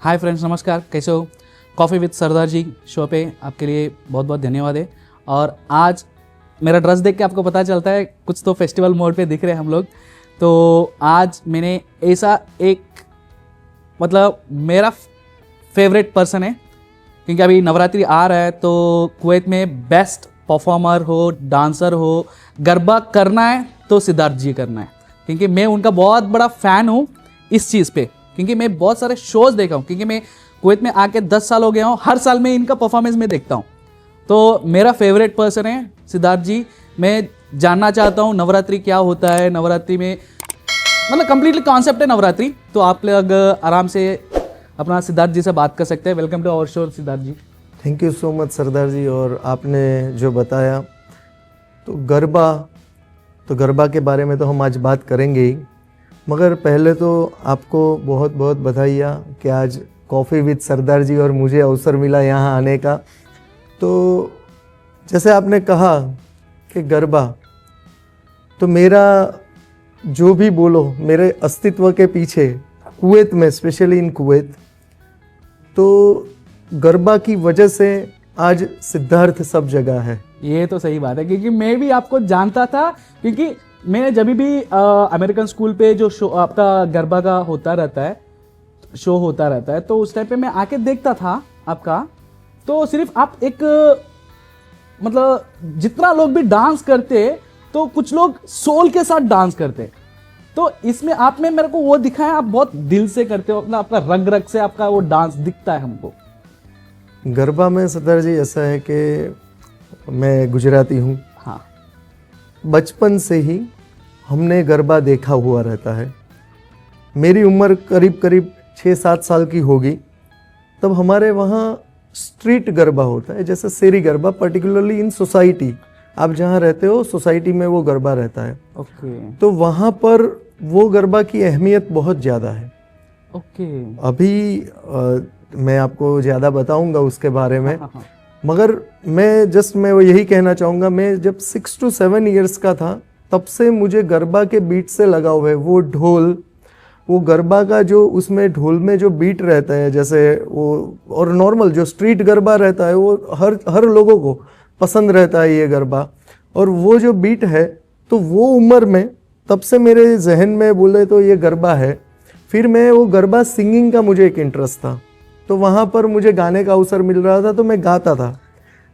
Hi friends, नमस्कार, कैसे हो। Coffee with Sardar ji show पे आपके लिए बहुत बहुत धन्यवाद है। और आज मेरा ड्रेस देख के आपको पता चलता है कुछ तो फेस्टिवल मोड पे दिख रहे हैं हम लोग। तो आज मैंने ऐसा एक मेरा फेवरेट पर्सन है, क्योंकि अभी नवरात्रि आ रहा है तो कुवैत में बेस्ट परफॉर्मर हो, डांसर हो, गरबा करना है तो सिद्धार्थ जी करना है। क्योंकि मैं उनका बहुत बड़ा फ़ैन हूँ इस चीज़ पे, क्योंकि मैं बहुत सारे शोज़ देखा हूँ। क्योंकि मैं कुवैत में आके 10 साल हो गया हूँ, हर साल मैं इनका परफॉर्मेंस में देखता हूँ। तो मेरा फेवरेट पर्सन है सिद्धार्थ जी। मैं जानना चाहता हूँ नवरात्रि क्या होता है, नवरात्रि में कंप्लीटली कॉन्सेप्ट है नवरात्रि। तो आप लोग आराम से अपना सिद्धार्थ जी से बात कर सकते हैं। Welcome to our show Siddharth ji. Thank you so much Sardar ji. और आपने जो बताया तो गरबा के बारे में तो हम आज बात करेंगे ही, मगर पहले तो आपको बहुत बहुत बधाइयाँ कि आज कॉफ़ी विद सरदार जी और मुझे अवसर मिला यहाँ आने का। तो जैसे आपने कहा कि गरबा, तो मेरा जो भी बोलो, मेरे अस्तित्व के पीछे कुवैत में, स्पेशली इन कुवैत, तो गरबा की वजह से आज सिद्धार्थ सब जगह है। ये तो सही बात है, क्योंकि मैं भी आपको जानता था। क्योंकि मैं जब भी अमेरिकन स्कूल पे जो शो आपका गरबा का होता रहता है, तो उस टाइम पे मैं आके देखता था आपका। तो सिर्फ आप एक जितना लोग भी डांस करते तो कुछ लोग सोल के साथ डांस करते। तो इसमें आपने मेरे को वो दिखाया, आप बहुत दिल से करते हो, अपना रग रग से आपका वो डांस दिखता है हमको। गरबा में सरदार जी ऐसा है कि मैं गुजराती हूँ। हाँ, बचपन से ही हमने गरबा देखा हुआ रहता है। मेरी उम्र करीब करीब 6-7 साल की होगी, तब हमारे वहाँ स्ट्रीट गरबा होता है, जैसे शेरी गरबा, पर्टिकुलरली इन सोसाइटी। आप जहाँ रहते हो सोसाइटी में वो गरबा रहता है। ओके तो वहाँ पर वो गरबा की अहमियत बहुत ज़्यादा है। ओके। अभी मैं आपको ज़्यादा बताऊंगा उसके बारे में। हाँ। मगर मैं वो यही कहना चाहूँगा, मैं जब 6 to 7 ईयर्स का था तब से मुझे गरबा के बीट से लगाव है। वो ढोल, वो गरबा का जो उसमें ढोल में जो बीट रहता है, जैसे वो, और नॉर्मल जो स्ट्रीट गरबा रहता है वो हर लोगों को पसंद रहता है ये गरबा। और वो जो बीट है, तो वो उम्र में तब से मेरे जहन में बोले तो ये गरबा है। फिर मैं वो गरबा सिंगिंग का मुझे एक इंटरेस्ट था, तो वहाँ पर मुझे गाने का अवसर मिल रहा था तो मैं गाता था।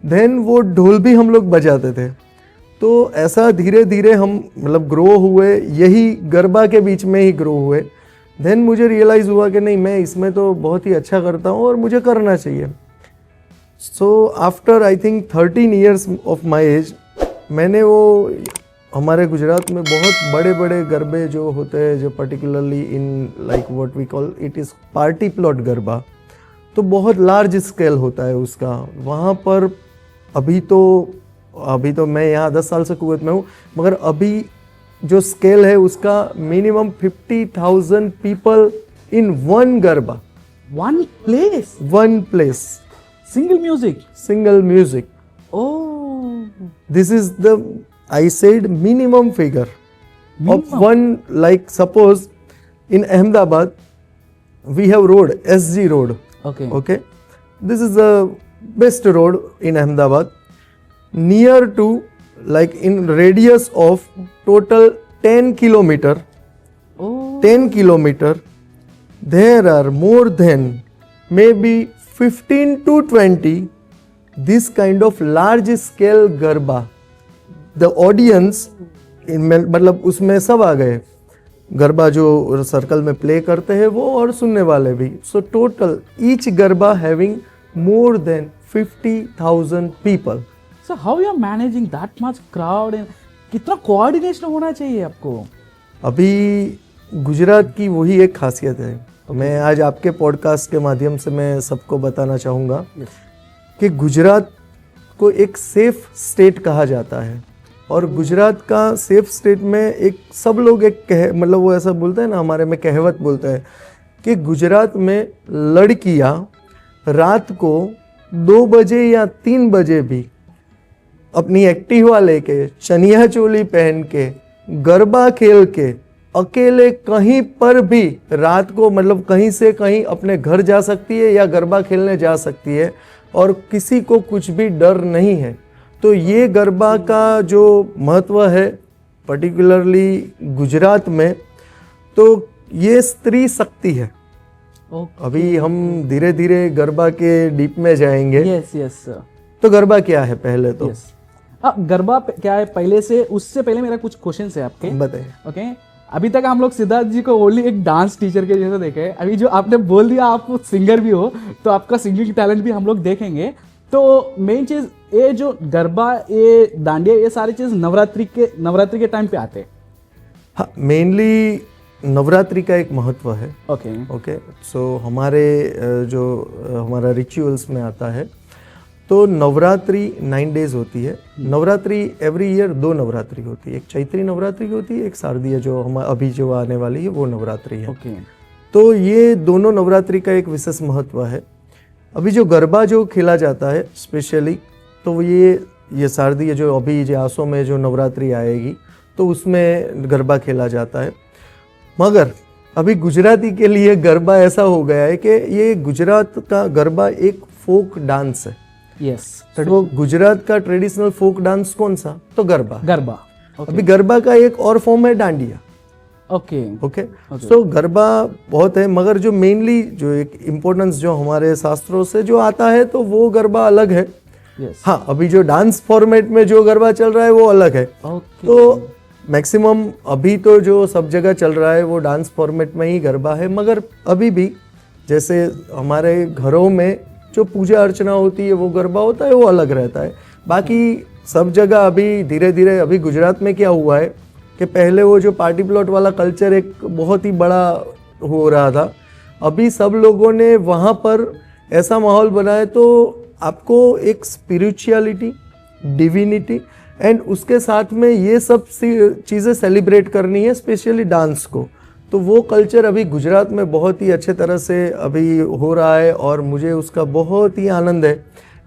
देन वो ढोल भी हम लोग बजाते थे। तो ऐसा धीरे धीरे हम ग्रो हुए, यही गरबा के बीच में ही ग्रो हुए। देन मुझे रियलाइज़ हुआ कि नहीं, मैं इसमें तो बहुत ही अच्छा करता हूँ और मुझे करना चाहिए। So after I think 13 years of my age, मैंने वो हमारे गुजरात में बहुत बड़े बड़े गरबे जो होते हैं, जो particularly in like what we call it is party plot garba, तो बहुत लार्ज स्केल होता है उसका वहाँ पर। अभी तो मैं यहाँ 10 साल से कुवैत में हूँ, मगर अभी जो स्केल है उसका minimum 50,000 people in one garba, one place, single music. Oh, This is the, I said, minimum figure of one. Like suppose in Ahmedabad we have road, SG road. Okay, this is the best road in Ahmedabad. Near to, like in radius of total 10 kilometer, oh, 10 kilometer, there are more than maybe 15 to 20 this kind of large scale garba. The audience उसमें सब आ गए, गरबा जो circle में play करते हैं वो और सुनने वाले भी। So total each garba having more than 50,000 people. So how you are managing that much crowd? कितना कोऑर्डिनेशन होना चाहिए आपको? अभी गुजरात की वही एक खासियत है। मैं आज आपके पॉडकास्ट के माध्यम से मैं सबको बताना चाहूँगा कि गुजरात को एक सेफ स्टेट कहा जाता है। और गुजरात का सेफ स्टेट में एक सब लोग एक वो ऐसा बोलते हैं ना, हमारे में कहावत बोलते हैं कि गुजरात में लड़कियां रात को 2 बजे या 3 बजे भी अपनी एक्टिवा लेके, चनिया चोली पहन के, गरबा खेल के अकेले कहीं पर भी रात को मतलब कहीं से कहीं अपने घर जा सकती है या गरबा खेलने जा सकती है और किसी को कुछ भी डर नहीं है। तो ये गरबा का जो महत्व है पर्टिकुलरली गुजरात में, तो ये स्त्री शक्ति है। अभी हम धीरे धीरे गरबा के डीप में जाएंगे। Yes yes. तो गरबा क्या है पहले तो? गरबा क्या है पहले से, उससे पहले मेरा कुछ क्वेश्चन है आपके। बताइए। ओके, अभी तक हम लोग सिद्धार्थ जी को ओनली एक डांस टीचर के जैसे देखे हैं। अभी जो आपने बोल दिया आप सिंगर भी हो, तो आपका सिंगिंग टैलेंट भी हम लोग देखेंगे। तो मेन चीज ये जो गरबा, ये डांडिया, ये सारी चीज नवरात्रि के टाइम पे आते हैं। हाँ, मेनली नवरात्रि का एक महत्व है। ओके सो हमारे जो हमारा रिचुअल्स में आता है, तो नवरात्रि 9 डेज होती है। नवरात्रि एवरी ईयर 2 नवरात्रि होती है, एक चैत्री नवरात्रि होती है, एक शारदीय जो हम अभी जो आने वाली है वो नवरात्रि है। तो ये दोनों नवरात्रि का एक विशेष महत्व है। अभी जो गरबा जो खेला जाता है स्पेशली, तो ये शारदीय जो अभी जो आसों में जो नवरात्रि आएगी तो उसमें गरबा खेला जाता है। मगर अभी गुजराती के लिए गरबा ऐसा हो गया है कि ये गुजरात का गरबा एक फोक डांस है। यस। तो गुजरात का ट्रेडिशनल फोक डांस कौन सा? तो गरबा। अभी गरबा का एक और फॉर्म है डांडिया। ओके सो गरबा बहुत है, मगर जो मेनली जो एक इम्पोर्टेंस जो हमारे शास्त्रों से जो आता है तो वो गरबा अलग है। हाँ, अभी जो डांस फॉर्मेट में जो गरबा चल रहा है वो अलग है। तो मैक्सिमम अभी तो जो सब जगह चल रहा है वो डांस फॉर्मेट में ही गरबा है। मगर अभी भी जैसे हमारे घरों में जो पूजा अर्चना होती है वो गरबा होता है, वो अलग रहता है। बाकी सब जगह अभी धीरे धीरे, अभी गुजरात में क्या हुआ है कि पहले वो जो पार्टी प्लॉट वाला कल्चर एक बहुत ही बड़ा हो रहा था, अभी सब लोगों ने वहाँ पर ऐसा माहौल बनाया तो आपको एक स्पिरिचुअलिटी, डिविनिटी एंड उसके साथ में ये सब चीज़ें सेलिब्रेट करनी है, स्पेशली डांस को। तो वो कल्चर अभी गुजरात में बहुत ही अच्छे तरह से अभी हो रहा है और मुझे उसका बहुत ही आनंद है।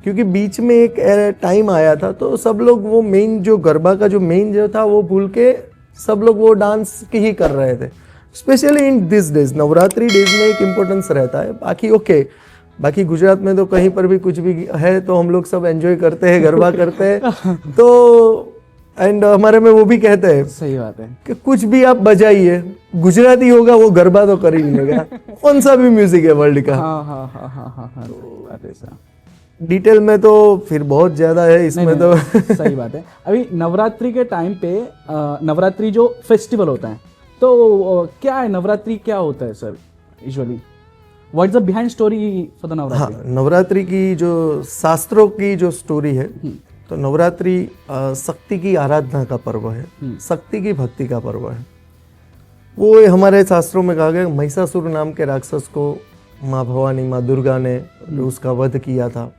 क्योंकि बीच में एक टाइम आया था तो सब लोग वो मेन जो गरबा का जो मेन जो था वो भूल के सब लोग वो डांस की ही कर रहे थे। Specially in this days, Navratri days में एक इम्पोर्टेंस रहता है। बाकी बाकी गुजरात में तो कहीं पर भी कुछ भी है तो हम लोग सब एंजॉय करते हैं, गरबा करते हैं। तो एंड हमारे में वो भी कहते हैं, सही बात है, कि कुछ भी आप बजाइए, गुजराती होगा वो गरबा तो कर ही लेगा। कौन सा भी म्यूजिक है वर्ल्ड का। डिटेल में तो फिर बहुत ज्यादा है इसमें। तो सही बात है। अभी नवरात्रि के टाइम पे नवरात्रि जो फेस्टिवल होता है, तो क्या है नवरात्रि, क्या होता है sir usually? What is the behind story for the Navratri? हाँ, नवरात्रि की जो शास्त्रों की जो स्टोरी है, तो नवरात्रि शक्ति की आराधना का पर्व है, शक्ति की भक्ति का पर्व है। वो हमारे शास्त्रों में कहा गया, महिषासुर नाम के राक्षस को माँ भवानी, माँ दुर्गा ने उसका वध किया था।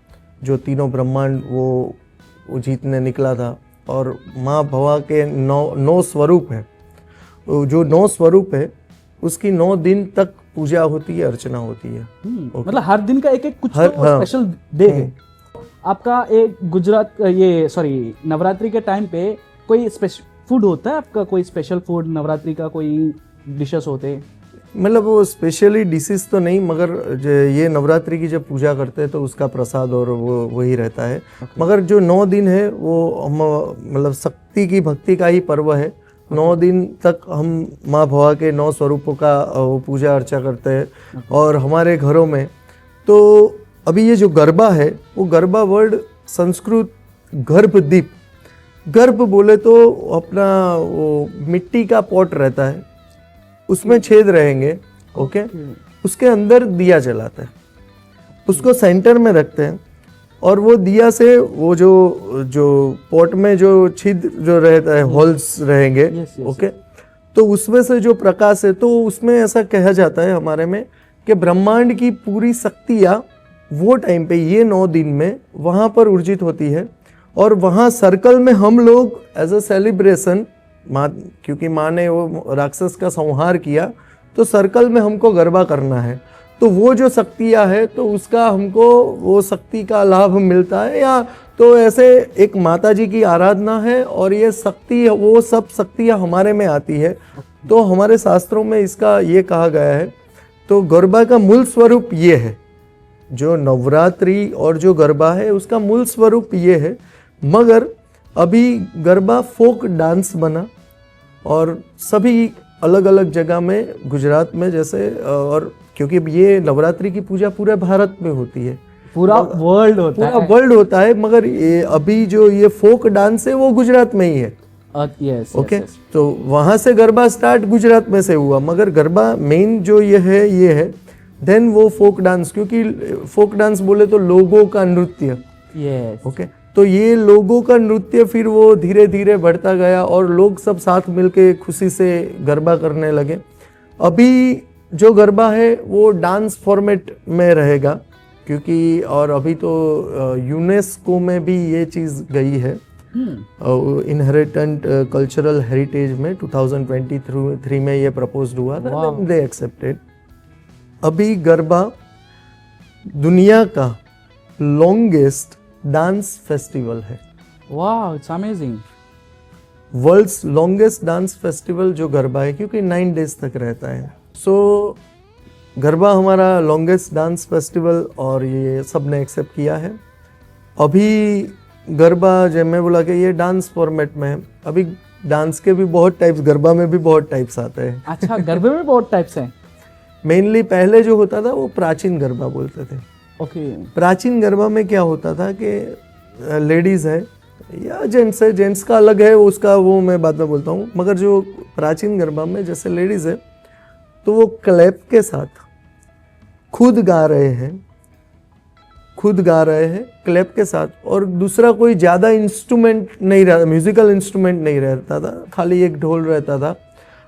जो तीनों ब्रह्मांड वो जीतने निकला था। और माँ भवा के 9 स्वरूप है, जो 9 स्वरूप है उसकी 9 दिन तक पूजा होती है, अर्चना होती है। मतलब हर दिन का एक कुछ स्पेशल डे है आपका। एक गुजरात नवरात्रि के टाइम पे कोई स्पेशल फूड होता है आपका? कोई स्पेशल फूड नवरात्रि का, कोई डिशेस होते हैं? मतलब वो स्पेशली डिशेस तो नहीं, मगर ये नवरात्रि की जब पूजा करते हैं तो उसका प्रसाद और वो वही रहता है। मगर जो 9 दिन है वो हम मतलब शक्ति की भक्ति का ही पर्व है। 9 दिन तक हम माँ भवा के 9 स्वरूपों का वो पूजा अर्चा करते हैं। और हमारे घरों में तो अभी ये जो गरबा है, वो गरबा वर्ड संस्कृत गर्भदीप, गर्भ बोले तो अपना वो मिट्टी का पॉट रहता है, उसमें छेद रहेंगे। ओके, उसके अंदर दिया जलाते हैं, उसको सेंटर में रखते हैं और वो दिया से वो जो पॉट में जो छिद्र जो रहता है, होल्स रहेंगे। ओके, तो उसमें से जो प्रकाश है, तो उसमें ऐसा कहा जाता है हमारे में कि ब्रह्मांड की पूरी शक्तियाँ वो टाइम पे ये 9 दिन में वहाँ पर ऊर्जित होती है। और वहाँ सर्कल में हम लोग एज अ सेलिब्रेशन, क्योंकि माँ ने वो राक्षस का संहार किया, तो सर्कल में हमको गरबा करना है। तो वो जो शक्तियाँ है तो उसका हमको वो शक्ति का लाभ मिलता है। या तो ऐसे एक माता जी की आराधना है और ये शक्ति, वो सब शक्तियाँ हमारे में आती है। तो हमारे शास्त्रों में इसका ये कहा गया है। तो गरबा का मूल स्वरूप ये है, जो नवरात्रि और जो गरबा है उसका मूल स्वरूप ये है। मगर अभी गरबा फोक डांस बना और सभी अलग अलग जगह में, गुजरात में जैसे, और क्योंकि ये नवरात्रि की पूजा पूरे भारत में होती है, पूरा वर्ल्ड होता है, पूरा वर्ल्ड होता है, मगर ये अभी जो ये फोक डांस है वो गुजरात में ही है। यस ओके, तो वहाँ से गरबा स्टार्ट गुजरात में से हुआ, मगर गरबा मेन जो ये है, देन वो फोक डांस, क्योंकि फोक डांस बोले तो लोगों का नृत्य। यस ओके, तो ये लोगों का नृत्य फिर वो धीरे धीरे बढ़ता गया और लोग सब साथ मिलके खुशी से गरबा करने लगे। अभी जो गरबा है वो डांस फॉर्मेट में रहेगा, क्योंकि और अभी तो यूनेस्को में भी ये चीज़ गई है, इनहेरिटेंट कल्चरल हेरिटेज में 2023 में ये प्रपोज हुआ था, दे एक्सेप्टेड। अभी गरबा दुनिया का लॉन्गेस्ट डांस फेस्टिवल है। वाह, it's amazing. World's longest dance festival जो गरबा है, क्योंकि 9 डेज तक रहता है। सो गरबा हमारा लॉन्गेस्ट डांस फेस्टिवल, और ये सब ने एक्सेप्ट किया है। अभी गरबा, जब मैं बोला कि ये डांस फॉर्मेट में है, अभी डांस के भी बहुत टाइप्स, गरबा में भी बहुत टाइप्स आते हैं। अच्छा, गरबे में बहुत टाइप्स हैं। मेनली पहले जो होता था वो प्राचीन गरबा बोलते थे। ओके। प्राचीन गरबा में क्या होता था कि लेडीज़ है या जेंट्स है, जेंट्स का अलग है उसका, वो मैं बाद में बोलता हूँ, मगर जो प्राचीन गरबा में जैसे लेडीज़ है तो वो क्लैप के साथ खुद गा रहे हैं क्लैप के साथ, और दूसरा कोई ज़्यादा इंस्ट्रूमेंट नहीं रहता, म्यूजिकल इंस्ट्रूमेंट नहीं रहता था, खाली एक ढोल रहता था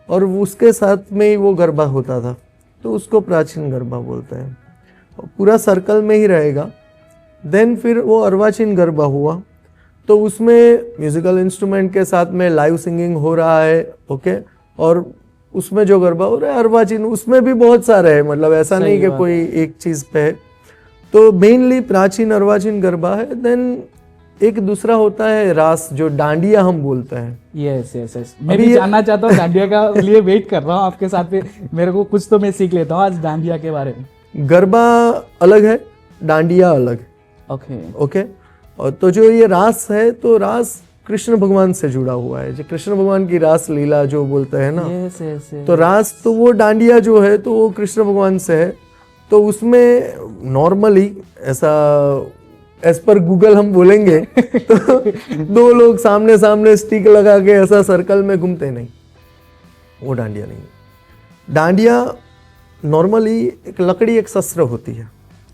और उसके साथ में ही वो गरबा होता था, तो उसको प्राचीन गरबा बोलते हैं। पूरा सर्कल में ही रहेगा। देन फिर वो अर्वाचीन गरबा हुआ, तो उसमें म्यूजिकल इंस्ट्रूमेंट के साथ में लाइव सिंगिंग हो रहा है। ओके, और उसमें जो गरबा हो रहा है अर्वाचीन, उसमें भी बहुत सारे हैं, मतलब ऐसा नहीं कि कोई एक चीज़ पे है। तो मेनली प्राचीन अर्वाचीन गरबा है। देन एक दूसरा होता है रास, जो डांडिया हम बोलते हैं। यस यस यस, मैं भी जानना चाहता हूँ डांडिया का लिए वेट कर रहा हूँ आपके साथ में, मेरे को कुछ तो मैं सीख लेता हूँ आज डांडिया के बारे में। गरबा अलग है, डांडिया अलग है। ओके ओके, और तो जो ये रास है, तो रास कृष्ण भगवान से जुड़ा हुआ है, जो कृष्ण भगवान की रास लीला जो बोलते हैं ना। यस यस, तो रास, तो वो डांडिया जो है तो वो कृष्ण भगवान से है। तो उसमें नॉर्मली ऐसा एज पर गूगल हम बोलेंगे तो 2 लोग सामने सामने स्टिक लगा के ऐसा सर्कल में घूमते नहीं, वो डांडिया नहीं है। डांडिया नॉर्मली एक लकड़ी, एक शस्त्र होती है,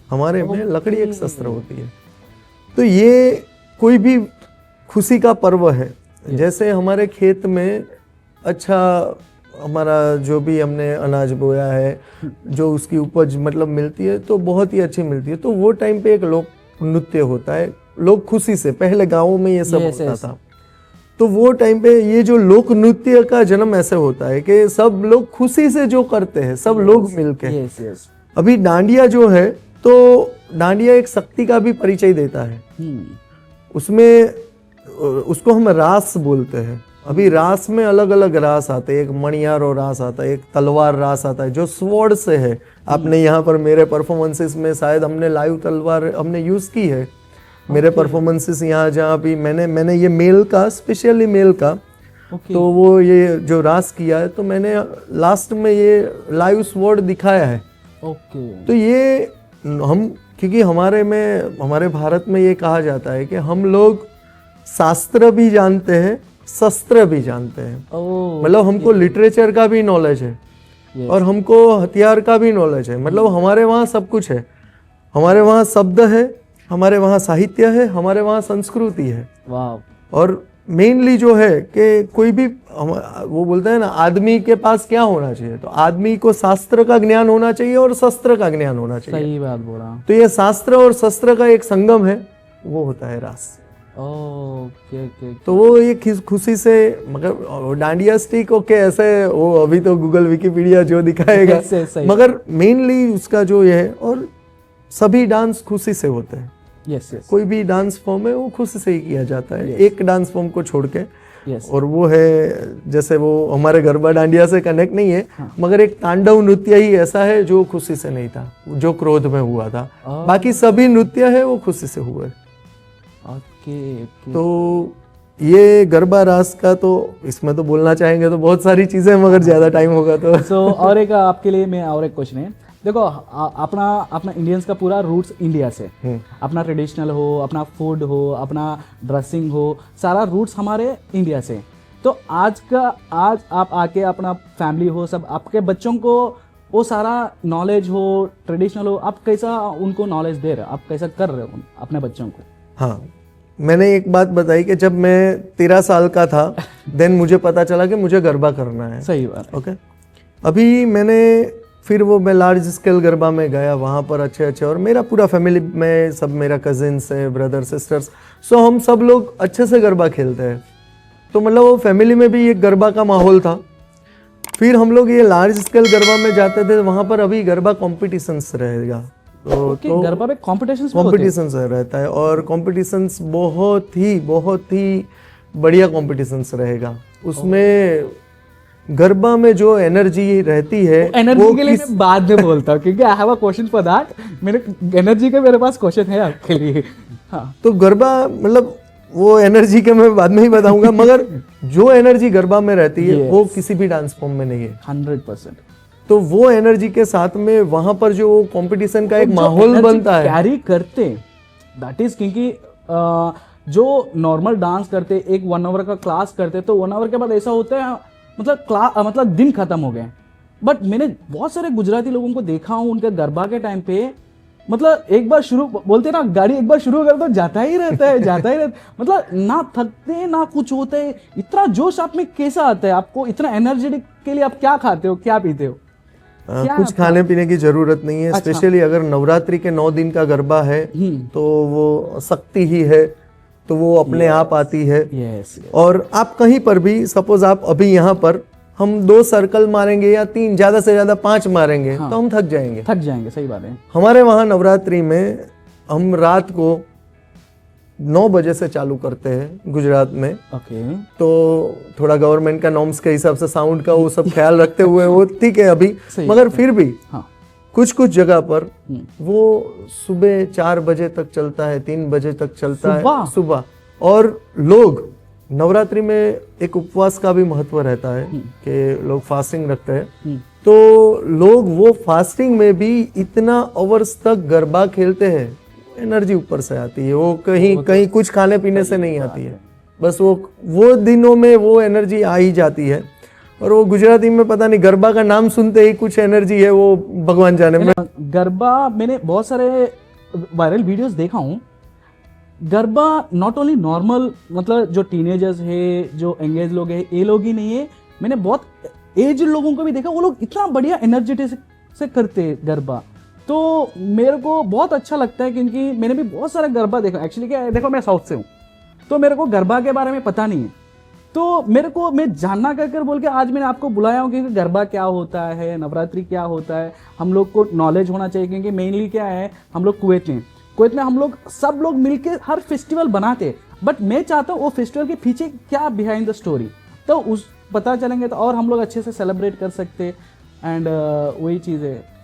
हमारे में लकड़ी एक शस्त्र होती है। तो ये कोई भी खुशी का पर्व है, जैसे हमारे खेत में अच्छा हमारा जो भी हमने अनाज बोया है, जो उसकी उपज मतलब मिलती है तो बहुत ही अच्छी मिलती है, तो वो टाइम पे एक लोक नृत्य होता है, लोग खुशी से, पहले गाँवों में ये सब होता था। तो वो टाइम पे ये जो लोक नृत्य का जन्म ऐसे होता है कि सब लोग खुशी से जो करते हैं, सब लोग मिलके। अभी डांडिया जो है, तो डांडिया एक शक्ति का भी परिचय देता है। उसमें उसको हम रास बोलते हैं। अभी रास में अलग अलग रास आते हैं, एक मणियारो रास आता है, एक तलवार रास आता है जो स्वॉर्ड से है। आपने यहाँ पर मेरे परफॉर्मेंसेस में शायद हमने लाइव तलवार हमने यूज़ की है। मेरे परफॉर्मेंसेस यहाँ जहाँ भी मैंने ये मेल का, स्पेशली मेल का, तो वो ये जो रास किया है, तो मैंने लास्ट में ये लाइव स्वॉर्ड दिखाया है। तो ये हम, क्योंकि हमारे भारत में ये कहा जाता है कि हम लोग शास्त्र भी जानते हैं, शस्त्र भी जानते हैं। मतलब हमको लिटरेचर का भी नॉलेज है और हमको हथियार का भी नॉलेज है। मतलब हमारे वहाँ सब कुछ है, हमारे वहाँ शब्द है, हमारे वहाँ साहित्य है, हमारे वहाँ संस्कृति है। और मेनली जो है कि कोई भी, वो बोलते हैं ना, आदमी के पास क्या होना चाहिए, तो आदमी को शास्त्र का ज्ञान होना चाहिए और शस्त्र का ज्ञान होना चाहिए। सही बात बोला। तो ये शास्त्र और शस्त्र का एक संगम है, वो होता है रास। तो वो ये खुशी से, मगर डांडिया स्टिक ओके ऐसे, वो अभी तो गूगल विकिपीडिया जो दिखाएगा, मगर मेनली उसका जो ये है, और सभी डांस खुशी से होते हैं। कोई भी डांस फॉर्म है वो खुशी से ही किया जाता है, एक डांस फॉर्म को छोड़ के। Yes. और वो है, जैसे वो हमारे गरबा डांडिया से कनेक्ट नहीं है, मगर एक तांडव नृत्य ही ऐसा है जो खुशी से नहीं था, जो क्रोध में हुआ था। बाकी सभी नृत्य है वो खुशी से हुए। ओके तो ये गरबा रास का तो इसमें तो बोलना चाहेंगे तो बहुत सारी चीजें, मगर ज्यादा टाइम होगा तो सो और एक आपके लिए मैं और एक क्वेश्चन है। देखो अपना अपना इंडियंस का पूरा रूट्स इंडिया से, अपना ट्रेडिशनल हो, अपना फूड हो, अपना ड्रेसिंग हो, सारा रूट्स हमारे इंडिया से। तो आज आप आके अपना फैमिली हो, सब आपके बच्चों को वो सारा नॉलेज हो, ट्रेडिशनल हो, आप कैसा उनको नॉलेज दे रहे हो, आप कैसा कर रहे हो अपने बच्चों को? हाँ, मैंने एक बात बताई कि जब मैं 13 साल का था देन मुझे पता चला कि मुझे गरबा करना है। सही बात। ओके, अभी मैं लार्ज स्केल गरबा में गया, वहाँ पर अच्छे और मेरा पूरा फैमिली में सब मेरा कजिन्स है, ब्रदर सिस्टर्स, सो हम सब लोग अच्छे से गरबा खेलते हैं। तो मतलब वो फैमिली में भी एक गरबा का माहौल था। फिर हम लोग ये लार्ज स्केल गरबा में जाते थे, वहाँ पर अभी गरबा कॉम्पिटिशन्स रहेगा। तो गरबा में कॉम्पिटिशन्स रहता है, और कॉम्पिटिशन्स बहुत ही बढ़िया कॉम्पिटिशन्स रहेगा। उसमें गरबा में जो एनर्जी रहती है, एनर्जी के लिए मैं बाद में बोलता हूँ, क्योंकि I have a question for that. मेरे एनर्जी के मेरे पास क्वेश्चन है आपके लिए। हाँ, तो गरबा मतलब वो एनर्जी के मैं बाद में ही बताऊंगा, मगर जो एनर्जी गरबा में रहती है वो किसी भी डांस फॉर्म में नहीं है। 100%। तो वो एनर्जी के साथ में वहां पर जो कंपटीशन का एक माहौल बनता है, कैरी करते, दैट इज, क्योंकि जो नॉर्मल डांस करते, एक 1 आवर का क्लास करते, तो 1 आवर के बाद ऐसा होता है मतलब दिन खत्म हो गए। बट मैंने बहुत सारे गुजराती लोगों को देखा हूँ, उनके गरबा के टाइम पे मतलब एक बार शुरू बोलते ना, गाड़ी एक बार शुरू कर तो जाता ही रहता है, मतलब ना थकते ना कुछ होता है। इतना जोश आप में कैसा आता है? आपको इतना एनर्जेटिक के लिए आप क्या खाते हो, क्या पीते हो? कुछ खाने पीने की जरूरत नहीं है। स्पेशली अगर नवरात्रि के 9 दिन का गरबा है तो वो शक्ति ही है, तो वो अपने आप आती है। और आप कहीं पर भी, सपोज आप अभी यहाँ पर हम 2 सर्कल मारेंगे या 3, ज्यादा से ज्यादा 5 मारेंगे, तो हम थक जाएंगे। सही बात है। हमारे वहाँ नवरात्रि में हम रात को 9 बजे से चालू करते हैं गुजरात में। ओके। तो थोड़ा गवर्नमेंट का नॉर्म्स के हिसाब से साउंड का वो सब ख्याल रखते हुए वो ठीक है अभी, मगर फिर भी कुछ जगह पर वो सुबह 4 बजे तक चलता है, 3 बजे तक चलता है सुबह। और लोग नवरात्रि में एक उपवास का भी महत्व रहता है कि लोग फास्टिंग रखते हैं। तो लोग वो फास्टिंग में भी इतना आवर्स तक गरबा खेलते हैं, एनर्जी ऊपर से आती है। वो कहीं कुछ खाने पीने से नहीं आती है, बस वो दिनों में वो एनर्जी आ ही जाती है। और वो गुजराती में पता नहीं, गरबा का नाम सुनते ही कुछ एनर्जी है, वो भगवान जाने में। गरबा मैंने बहुत सारे वायरल वीडियोस देखा हूँ। गरबा नॉट ओनली नॉर्मल, मतलब जो टीनेजर्स है, जो एंगेज लोग है, ये लोग ही नहीं है, मैंने बहुत एज लोगों को भी देखा, वो लोग इतना बढ़िया एनर्जेटिक से करते हैं गरबा। तो मेरे को बहुत अच्छा लगता है, क्योंकि मैंने भी बहुत सारा गरबा देखा। एक्चुअली क्या है, देखो मैं साउथ से हूँ, तो मेरे को गरबा के बारे में पता नहीं है। तो मैं जानना कर बोल के आज मैंने आपको बुलाया हूँ, क्योंकि गरबा क्या होता है, नवरात्रि क्या होता है, हम लोग को नॉलेज होना चाहिए। क्योंकि मेनली क्या है, हम लोग कुवैत में हम लोग सब लोग मिलके हर फेस्टिवल बनाते, बट मैं चाहता हूँ वो फेस्टिवल के पीछे क्या बिहाइंड द स्टोरी, तो उस पता चलेंगे तो और हम लोग अच्छे से सेलिब्रेट कर सकते। एंड वही चीज़ है।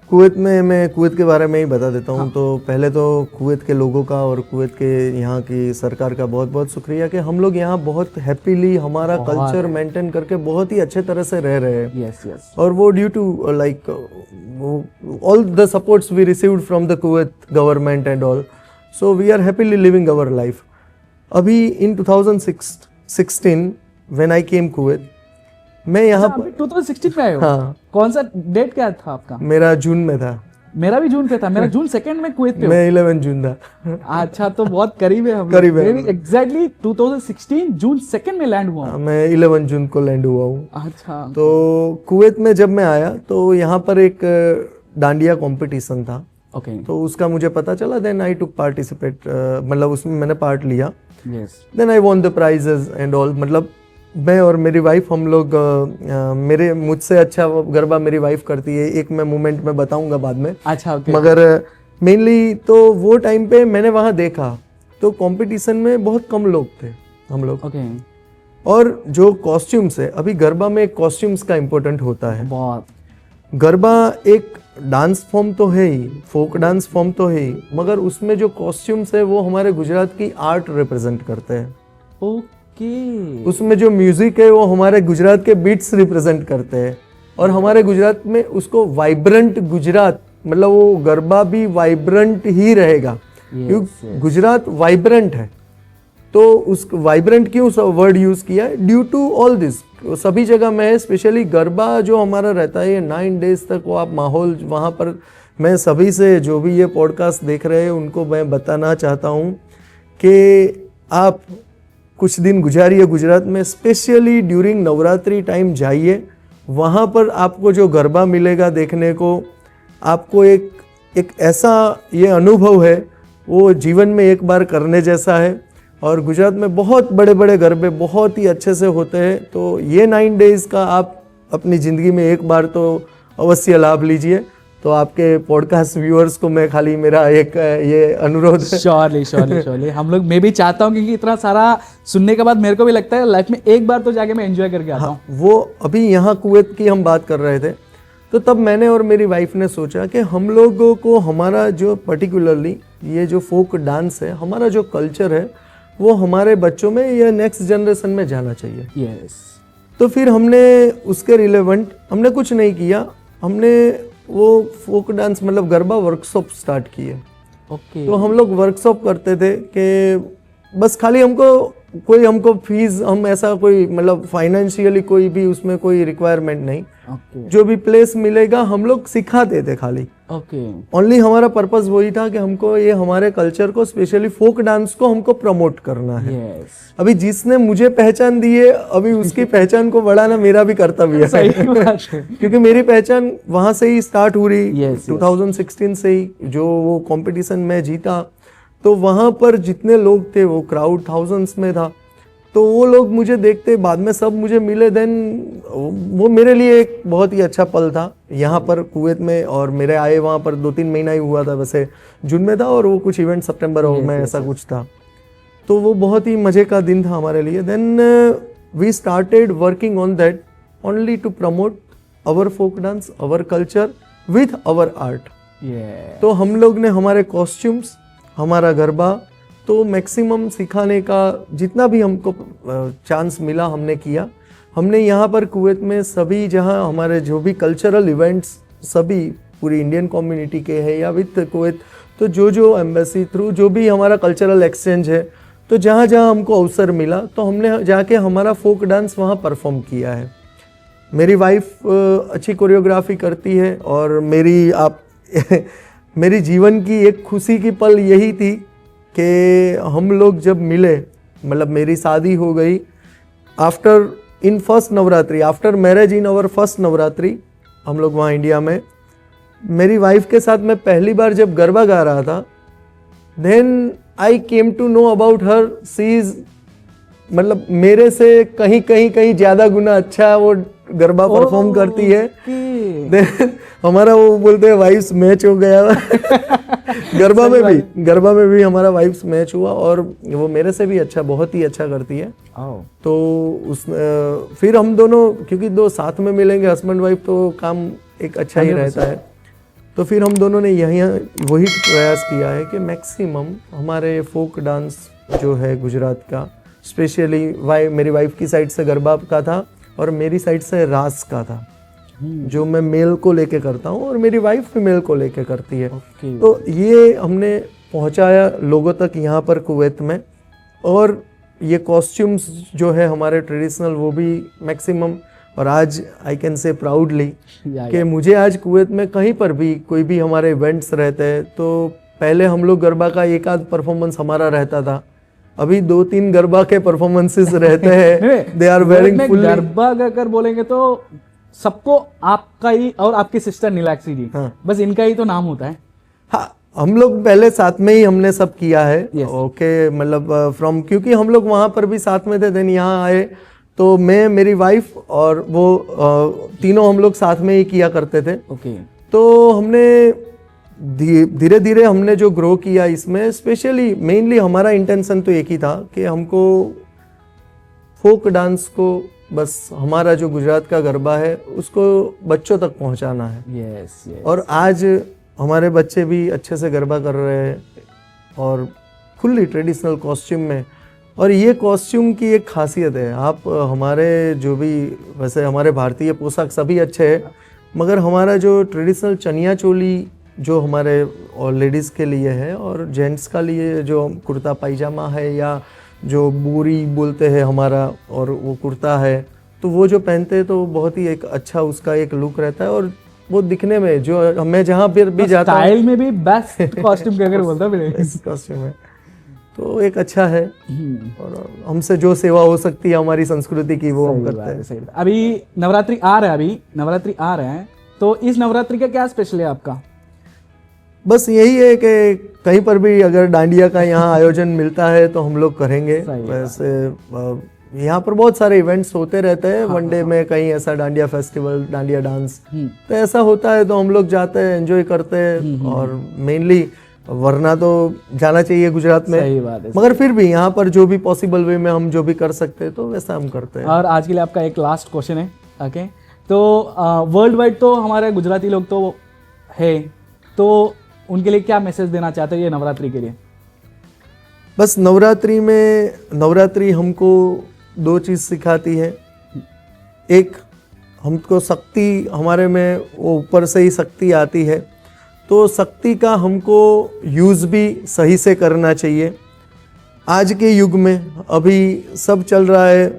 कुवैत में, मैं कुवैत के बारे में ही बता देता हूँ। तो पहले तो कुवैत के लोगों का और कुवैत के यहाँ की सरकार का बहुत बहुत शुक्रिया कि हम लोग यहाँ बहुत हैप्पीली हमारा कल्चर मेंटेन करके बहुत ही अच्छे तरह से रह रहे हैं। और वो due to like all the supports we received from the Kuwait government and all, so we are happily living our life. अभी in 2016 when I came Kuwait, मैं यहाँ पर 2016 में आए हो? हाँ। कौन सा डेट क्या था आपका? मेरा जून में था। मेरा भी जून पे था। मेरा जून 2 में कुवैत पे। मैं 11 जून था। अच्छा, तो बहुत करीब है हम। करीब है। एग्जैक्टली 2016 जून 2 में लैंड हुआ। मैं 11 जून को लैंड हुआ हूँ। अच्छा। तो कुवैत में जब मैं आया तो यहाँ पर एक डांडिया कंपटीशन था। ओके। तो उसका मुझे पता चला, देन आई टुक पार्टिसिपेट, मतलब उसमें मैंने पार्ट लिया। Then I won the prizes and all. मतलब मैं और मेरी वाइफ, हम लोग मुझसे अच्छा गरबा मेरी वाइफ करती है, एक मैं मोमेंट में बताऊंगा बाद में। अच्छा, okay. मगर मेनली तो वो टाइम पे मैंने वहाँ देखा तो कंपटीशन में बहुत कम लोग थे हम लोग। okay. और जो कॉस्ट्यूम्स है, अभी गरबा में कॉस्ट्यूम्स का इम्पोर्टेंट होता है। बहुत। गरबा एक डांस फॉर्म तो है ही, फोक डांस फॉर्म तो है ही, मगर उसमें जो कॉस्ट्यूम्स है वो हमारे गुजरात की आर्ट रिप्रेजेंट करते हैं। ओके। उसमें जो म्यूजिक है वो हमारे गुजरात के बीट्स रिप्रेजेंट करते हैं, और हमारे गुजरात में उसको वाइब्रेंट गुजरात, मतलब वो गरबा भी वाइब्रेंट ही रहेगा, क्योंकि गुजरात वाइब्रेंट है। तो उस वाइब्रेंट क्यों वर्ड यूज किया है? ड्यू टू ऑल दिस, सभी जगह में है, स्पेशली गरबा जो हमारा रहता है ये 9 डेज तक, वो आप माहौल वहाँ पर, मैं सभी से जो भी ये पॉडकास्ट देख रहे हैं उनको मैं बताना चाहता हूँ कि आप कुछ दिन गुजारिए गुजरात में, स्पेशली ड्यूरिंग नवरात्रि टाइम जाइए, वहाँ पर आपको जो गरबा मिलेगा देखने को, आपको एक ऐसा ये अनुभव है वो जीवन में एक बार करने जैसा है। और गुजरात में बहुत बड़े बड़े गरबे बहुत ही अच्छे से होते हैं, तो ये 9 डेज का आप अपनी ज़िंदगी में एक बार तो अवश्य लाभ लीजिए। तो आपके पॉडकास्ट व्यूअर्स को मैं खाली मेरा एक ये अनुरोध है। श्योरली हम लोग, मैं भी चाहता हूँ, क्योंकि इतना सारा सुनने के बाद मेरे को भी लगता है लाइफ में एक बार तो जाके मैं एंजॉय करके आता हूँ। वो अभी यहाँ कुवैत की हम बात कर रहे थे, तो तब मैंने और मेरी वाइफ ने सोचा कि हम लोगों को हमारा जो पर्टिकुलरली ये जो फोक डांस है, हमारा जो कल्चर है, वो हमारे बच्चों में या नेक्स्ट जनरेशन में जाना चाहिए। यस। तो फिर हमने उसके रिलेवेंट हमने कुछ नहीं किया, हमने वो फोक डांस मतलब गरबा वर्कशॉप स्टार्ट किए। ओके। तो हम लोग वर्कशॉप करते थे कि बस खाली हमको फीस, हम ऐसा कोई मतलब फाइनेंशियली कोई भी उसमें कोई रिक्वायरमेंट नहीं, जो भी प्लेस मिलेगा हम लोग सिखाते थे खाली। ओके। ओनली हमारा पर्पस वही था कि हमको ये हमारे कल्चर को, स्पेशली फोक डांस को हमको प्रमोट करना है। यस। अभी जिसने मुझे पहचान दी है, अभी उसकी पहचान को बढ़ाना मेरा भी कर्तव्य है। सही बात है। क्योंकि मेरी पहचान वहां से ही स्टार्ट हो रही। Yes, 2016 से ही जो वो कंपटीशन में जीता, तो वहां पर जितने लोग थे वो क्राउड थाउजेंड्स में था, तो वो लोग मुझे देखते, बाद में सब मुझे मिले, देन वो मेरे लिए एक बहुत ही अच्छा पल था यहाँ पर कुवैत में। और मेरे आए वहाँ पर 2-3 महीना ही हुआ था, वैसे जून में था, और वो कुछ इवेंट सितंबर में ऐसा कुछ था, तो वो बहुत ही मज़े का दिन था हमारे लिए। Then we started working on that only to promote our folk dance, our culture with our art. तो हम लोग ने हमारे कॉस्ट्यूम्स, हमारा गरबा तो मैक्सिमम सिखाने का जितना भी हमको चांस मिला हमने किया। हमने यहाँ पर कुवैत में सभी जहाँ हमारे जो भी कल्चरल इवेंट्स सभी पूरी इंडियन कम्युनिटी के हैं या विद कुवैत, तो जो एम्बेसी थ्रू जो भी हमारा कल्चरल एक्सचेंज है, तो जहाँ जहाँ हमको अवसर मिला तो हमने जाके हमारा फोक डांस वहाँ परफॉर्म किया है। मेरी वाइफ अच्छी कोरियोग्राफी करती है, और मेरी जीवन की एक खुशी की पल यही थी कि हम लोग जब मिले, मतलब मेरी शादी हो गई after in first Navratri, after marriage in our first Navratri, हम लोग वहाँ इंडिया में, मेरी वाइफ के साथ मैं पहली बार जब गरबा गा रहा था, then I came to know about her. She is मतलब मेरे से कहीं ज़्यादा गुना अच्छा वो गरबा परफॉर्म करती है। देन हमारा वो बोलते हैं वाइफ्स मैच हो गया। गरबा में भी हमारा वाइफ्स मैच हुआ, और वो मेरे से भी अच्छा, बहुत ही अच्छा करती है। तो फिर हम दोनों, क्योंकि दो साथ में मिलेंगे हस्बैंड वाइफ, तो काम एक अच्छा ही रहता है। तो फिर हम दोनों ने यही वही प्रयास किया है कि मैक्सिमम हमारे फोक डांस जो है गुजरात का, स्पेशली मेरी वाइफ की साइड से गरबा का था और मेरी साइड से रास का था, जो मैं मेल को लेके करता हूँ और मेरी वाइफ भी मेल को लेके करती है। तो ये हमने पहुँचाया लोगों तक यहाँ पर कुवैत में। और ये कॉस्ट्यूम्स जो है हमारे ट्रेडिशनल, वो भी मैक्सिमम, और आज आई कैन से प्राउडली कि मुझे आज कुवैत में कहीं पर भी कोई भी हमारे इवेंट्स रहते हैं, तो पहले हम लोग गरबा का एक आध परफॉर्मेंस हमारा रहता था, अभी 2-3 गरबा के परफॉर्मेंसेस रहते हैं। They are wearing full. Garba अगर बोलेंगे तो सबको आपका ही और आपकी सिस्टर नीलाक्षी जी, बस इनका ही तो नाम होता है। हाँ, हम लोग पहले साथ में ही हमने सब किया है। ओके, मतलब फ्रॉम, क्योंकि हम लोग वहाँ पर भी साथ में थे, देन यहाँ आए तो मैं, मेरी वाइफ और वो तीनों हम लोग साथ में ही किया करते थे। तो हमने धीरे धीरे हमने जो ग्रो किया इसमें, स्पेशली मेनली हमारा इंटेंशन तो एक ही था कि हमको फोक डांस को बस हमारा जो गुजरात का गरबा है उसको बच्चों तक पहुंचाना है। Yes yes. और आज हमारे बच्चे भी अच्छे से गरबा कर रहे हैं और फुल्ली ट्रेडिशनल कॉस्ट्यूम में। और ये कॉस्ट्यूम की एक खासियत है, आप हमारे जो भी, वैसे हमारे भारतीय पोशाक सभी अच्छे हैं, मगर हमारा जो ट्रेडिशनल चनिया चोली जो हमारे और लेडीज़ के लिए है और जेंट्स का लिए जो कुर्ता पायजामा है या जो बोरी बोलते हैं हमारा, और वो कुर्ता है, तो वो जो पहनते हैं तो बहुत ही एक अच्छा उसका एक लुक रहता है। और वो दिखने में जो मैं जहाँ पर भी जाता हूँ, स्टाइल में भी बेस्ट कॉस्ट्यूम अगर बोलता हूँ कॉस्ट्यूम है तो एक अच्छा है। और हमसे जो सेवा हो सकती है हमारी संस्कृति की वो हम करते हैं। सही बात। अभी नवरात्रि आ रहा है, तो इस नवरात्रि का क्या स्पेशल है आपका? बस यही है कि कहीं पर भी अगर डांडिया का यहाँ आयोजन मिलता है तो हम लोग करेंगे। वैसे यहाँ पर बहुत सारे इवेंट्स होते रहते हैं, वनडे में कहीं ऐसा डांडिया फेस्टिवल, डांडिया डांस, तो ऐसा होता है तो हम लोग जाते हैं, एंजॉय करते हैं। और मेनली वरना तो जाना चाहिए गुजरात में, सही बात है, मगर फिर भी यहाँ पर जो भी पॉसिबल वे में हम जो भी कर सकते हैं तो वैसा हम करते हैं। और आज के लिए आपका एक लास्ट क्वेश्चन है, ओके? तो वर्ल्ड वाइड तो हमारे गुजराती लोग तो है, तो उनके लिए क्या मैसेज देना चाहते हो ये नवरात्रि के लिए? बस नवरात्रि हमको दो चीज़ सिखाती है। एक, हमको शक्ति, हमारे में वो ऊपर से ही शक्ति आती है, तो शक्ति का हमको यूज़ भी सही से करना चाहिए। आज के युग में अभी सब चल रहा है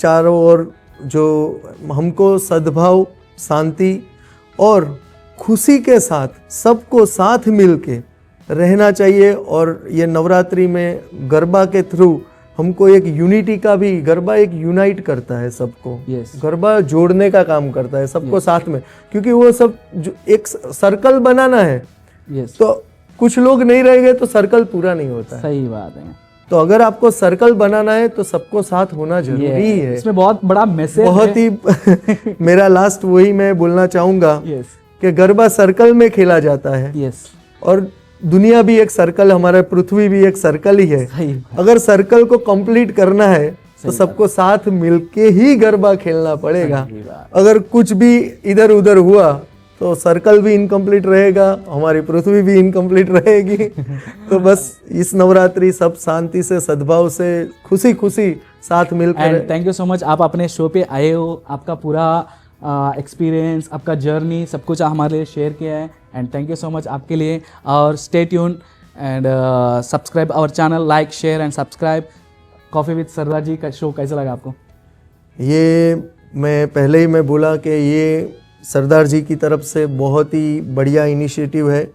चारों ओर, जो हमको सद्भाव, शांति और खुशी के साथ सबको साथ मिल के रहना चाहिए। और ये नवरात्रि में गरबा के थ्रू हमको एक यूनिटी का भी, गरबा एक यूनाइट करता है सबको। गरबा जोड़ने का काम करता है सबको साथ में, क्योंकि वो सब जो एक सर्कल बनाना है। तो कुछ लोग नहीं रहेंगे तो सर्कल पूरा नहीं होता है। सही बात है। तो अगर आपको सर्कल बनाना है तो सबको साथ होना जरूरी है। इसमें बहुत बड़ा मैसेज बहुत ही मेरा लास्ट वही मैं बोलना चाहूंगा कि गरबा सर्कल में खेला जाता है। और दुनिया भी एक सर्कल, हमारा पृथ्वी भी एक सर्कल ही है। अगर सर्कल को कंप्लीट करना है तो सबको साथ मिलके ही गरबा खेलना पड़ेगा। अगर कुछ भी इधर उधर हुआ तो सर्कल भी इनकम्प्लीट रहेगा, हमारी पृथ्वी भी इनकम्प्लीट रहेगी। तो बस इस नवरात्रि सब शांति से, सद्भाव से, खुशी खुशी साथ मिलकर। थैंक यू सो मच, आप अपने शो पे आए हो, आपका पूरा एक्सपीरियंस, आपका जर्नी, सब कुछ हमारे लिए शेयर किया है। And thank you so much आपके लिए। और stay tuned and subscribe our channel, like, share and subscribe. Coffee with Sardar ji का शो कैसा लगा आपको? ये मैं पहले ही मैं बोला कि ये सरदार जी की तरफ से बहुत ही बढ़िया इनिशिएटिव है।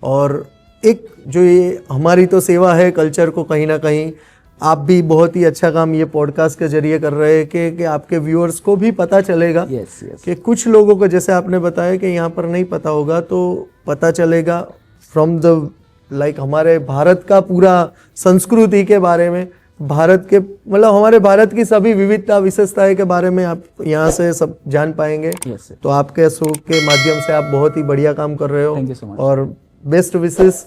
और एक जो ये हमारी तो सेवा है कल्चर को कहीं ना कहीं, आप भी बहुत ही अच्छा काम ये पॉडकास्ट के जरिए कर रहे हैं कि आपके व्यूअर्स को भी पता चलेगा। कि कुछ लोगों को, जैसे आपने बताया कि यहाँ पर नहीं पता होगा, तो पता चलेगा फ्रॉम द लाइक हमारे भारत का पूरा संस्कृति के बारे में, भारत के मतलब हमारे भारत की सभी विविधता विशेषताएं के बारे में आप यहाँ से सब जान पाएंगे। तो आपके शो के माध्यम से आप बहुत ही बढ़िया काम कर रहे हो। और best wishes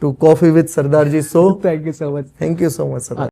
to coffee with Sardar ji show. Thank you so much. Thank you so much sir.